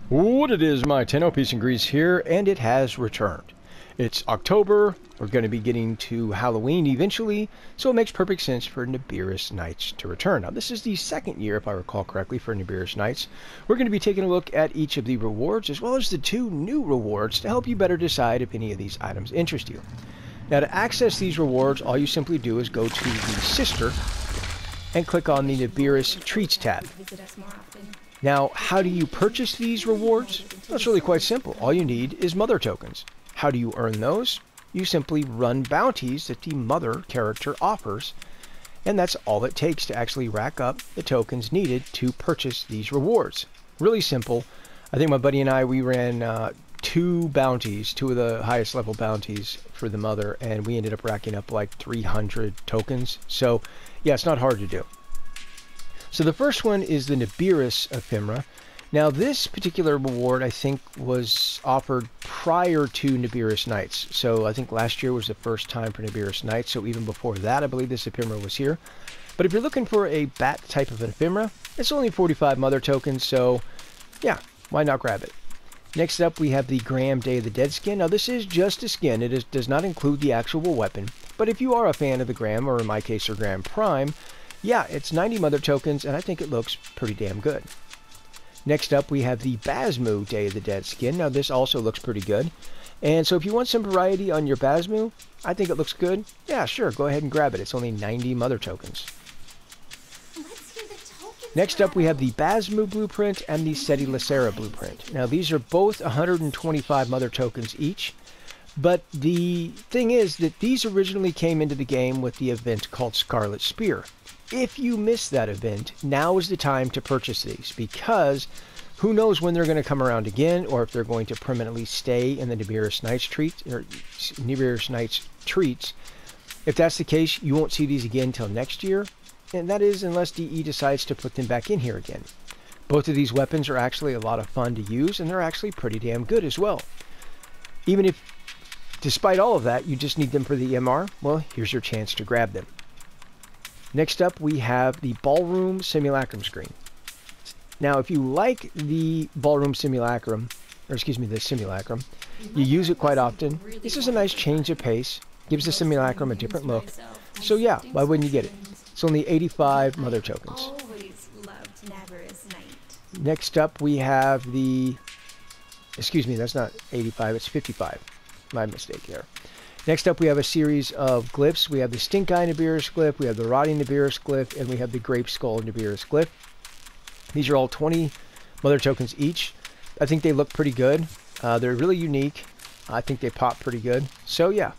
What it is, my Tenno Peace and Grease here, and it has returned. It's October, we're going to be getting to Halloween eventually, so it makes perfect sense for Naberus Nights to return. Now this is the second year, if I recall correctly, for Naberus Nights. We're going to be taking a look at each of the rewards, as well as the 2 new rewards, to help you better decide if any of these items interest you. Now to access these rewards, all you simply do is go to the sister, and click on the Naberus Treats tab. Now, how do you purchase these rewards? Well, it's really quite simple. All you need is mother tokens. How do you earn those? You simply run bounties that the mother character offers, and that's all it takes to actually rack up the tokens needed to purchase these rewards. Really simple. I think my buddy and I, we ran 2 bounties, 2 of the highest level bounties for the mother, and we ended up racking up like 300 tokens. So, yeah, it's not hard to do. So the first one is the Naberus Fimron. Now this particular reward I think was offered prior to Naberus Nights. So I think last year was the first time for Naberus Nights. So even before that I believe this ephemera was here. But if you're looking for a bat type of an ephemera, it's only 45 mother tokens. So yeah, why not grab it? Next up we have the Graham Day of the Dead skin. Now this is just a skin. It does not include the actual weapon. But if you are a fan of the Graham, or in my case, or Graham Prime, yeah, it's 90 mother tokens, and I think it looks pretty damn good. Next up, we have the Basma Day of the Dead skin. Now, this also looks pretty good. And so if you want some variety on your Basma, I think it looks good. Yeah, sure, go ahead and grab it. It's only 90 mother tokens. Next up, we have the Basma Blueprint and the Seti Lacera Blueprint. Now, these are both 125 mother tokens each. But the thing is that these originally came into the game with the event called Scarlet Spear. If you missed that event, now is the time to purchase these, because who knows when they're going to come around again, or if they're going to permanently stay in the Naberus Nights treats, or Naberus Nights treats. If that's the case, you won't see these again until next year, and that is unless DE decides to put them back in here again. Both of these weapons are actually a lot of fun to use, and they're actually pretty damn good as well. Even if, despite all of that, you just need them for the MR, well, here's your chance to grab them. Next up, we have the Ballroom Simulacrum screen. Now, if you like the Ballroom Simulacrum, or excuse me, the Simulacrum, you use it quite often. This is a nice change of pace, gives the Simulacrum a different look. So yeah, why wouldn't you get it? It's only 85 mother tokens. Next up, we have the, excuse me, that's not 85, it's 55. My mistake there. Next up, we have a series of glyphs. We have the Stink Eye Naberus glyph, we have the Rotting Naberus glyph, and we have the Grape Skull Naberus glyph. These are all 20 mother tokens each. I think they look pretty good. They're really unique. I think they pop pretty good. So yeah.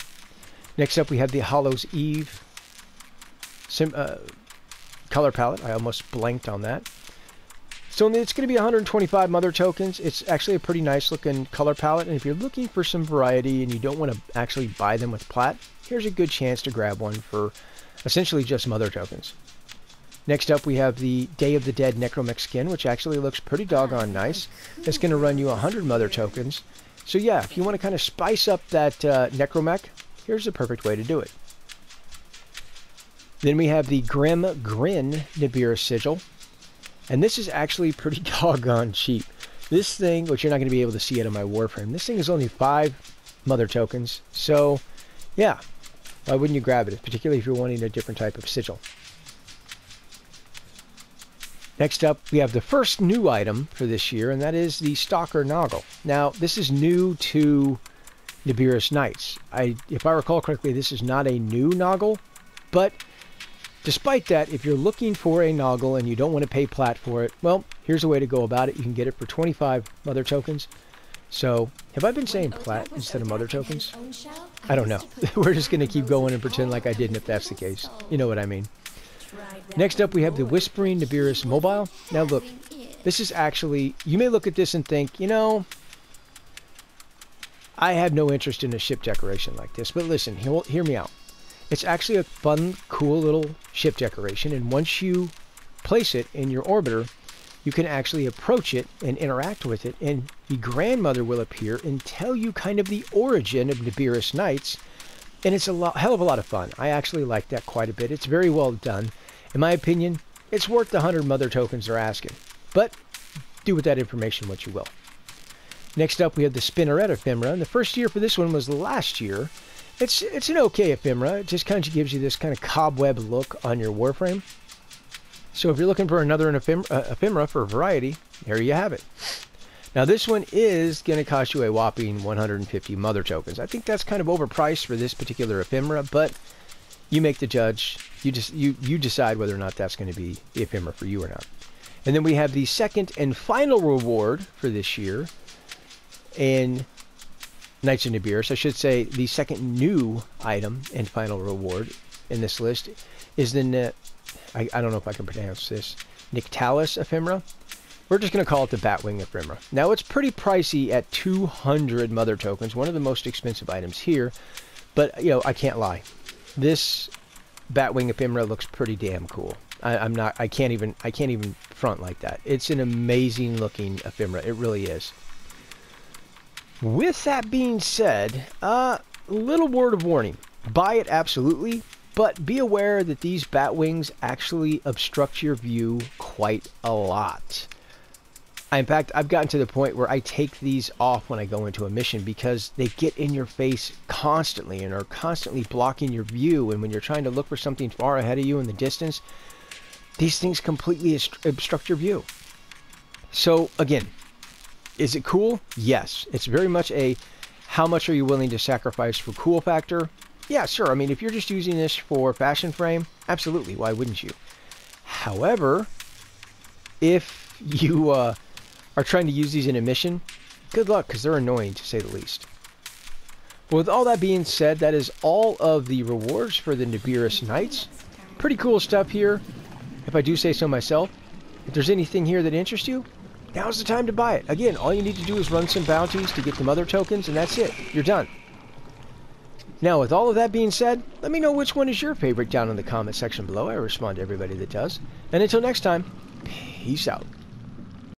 Next up, we have the Hallows Eve color palette. I almost blanked on that. So it's going to be 125 mother tokens. It's actually a pretty nice looking color palette, and if you're looking for some variety and you don't want to actually buy them with plat, here's a good chance to grab one for essentially just mother tokens. Next up, we have the Day of the Dead Necromex skin, which actually looks pretty doggone nice. It's going to run you 100 mother tokens. So yeah, if you want to kind of spice up that Necromex, here's the perfect way to do it. Then we have the Grim Grin Naberus sigil. And this is actually pretty doggone cheap. This thing, which you're not going to be able to see it on my Warframe, this thing is only 5 mother tokens. So, yeah, why wouldn't you grab it, particularly if you're wanting a different type of sigil. Next up, we have the first new item for this year, and that is the Stalker Noggle. Now, this is new to Naberus Nights. If I recall correctly, this is not a new Noggle, but despite that, if you're looking for a Noggle and you don't want to pay plat for it, well, here's a way to go about it. You can get it for 25 mother tokens. So, have I been saying plat instead of mother tokens? I don't know. We're just going to keep going and pretend like I didn't if that's the case. You know what I mean. Next up, we have the Whispering Naberus Mobile. Now look, this is actually, you may look at this and think, you know, I have no interest in a ship decoration like this. But listen, hear me out. It's actually a fun, cool little ship decoration, and once you place it in your orbiter, you can actually approach it and interact with it, and the grandmother will appear and tell you kind of the origin of Naberus Nights, and it's a hell of a lot of fun. I actually like that quite a bit. It's very well done. In my opinion, it's worth the 100 mother tokens they're asking, but do with that information what you will. Next up, we have the Spinneretta Fimron. The first year for this one was last year. It's an okay ephemera. It just kind of gives you this kind of cobweb look on your Warframe. So if you're looking for another ephemera for variety, there you have it. Now this one is going to cost you a whopping 150 mother tokens. I think that's kind of overpriced for this particular ephemera, but you make the judge. You decide whether or not that's going to be the ephemera for you or not. And then we have the second and final reward for this year in Knights of Naberus. I should say the second new item and final reward in this list is the I don't know if I can pronounce this, Nyctalis ephemera. We're just going to call it the Batwing ephemera. Now it's pretty pricey at 200 mother tokens, one of the most expensive items here, but you know, I can't lie. This Batwing ephemera looks pretty damn cool. I can't even front like that. It's an amazing looking ephemera. It really is. With that being said, little word of warning. Buy it absolutely, but be aware that these Batwings actually obstruct your view quite a lot. In fact, I've gotten to the point where I take these off when I go into a mission because they get in your face constantly and are constantly blocking your view. And when you're trying to look for something far ahead of you in the distance, these things completely obstruct your view. So again, is it cool? Yes. It's very much a how much are you willing to sacrifice for cool factor? Yeah, sure. I mean, if you're just using this for fashion frame, absolutely. Why wouldn't you? However, if you are trying to use these in a mission, good luck, because they're annoying to say the least. But with all that being said, that is all of the rewards for the Naberus Knights. Pretty cool stuff here, if I do say so myself. If there's anything here that interests you, now's the time to buy it. Again, all you need to do is run some bounties to get the mother tokens, and that's it. You're done. Now, with all of that being said, let me know which one is your favorite down in the comment section below. I respond to everybody that does. And until next time, peace out.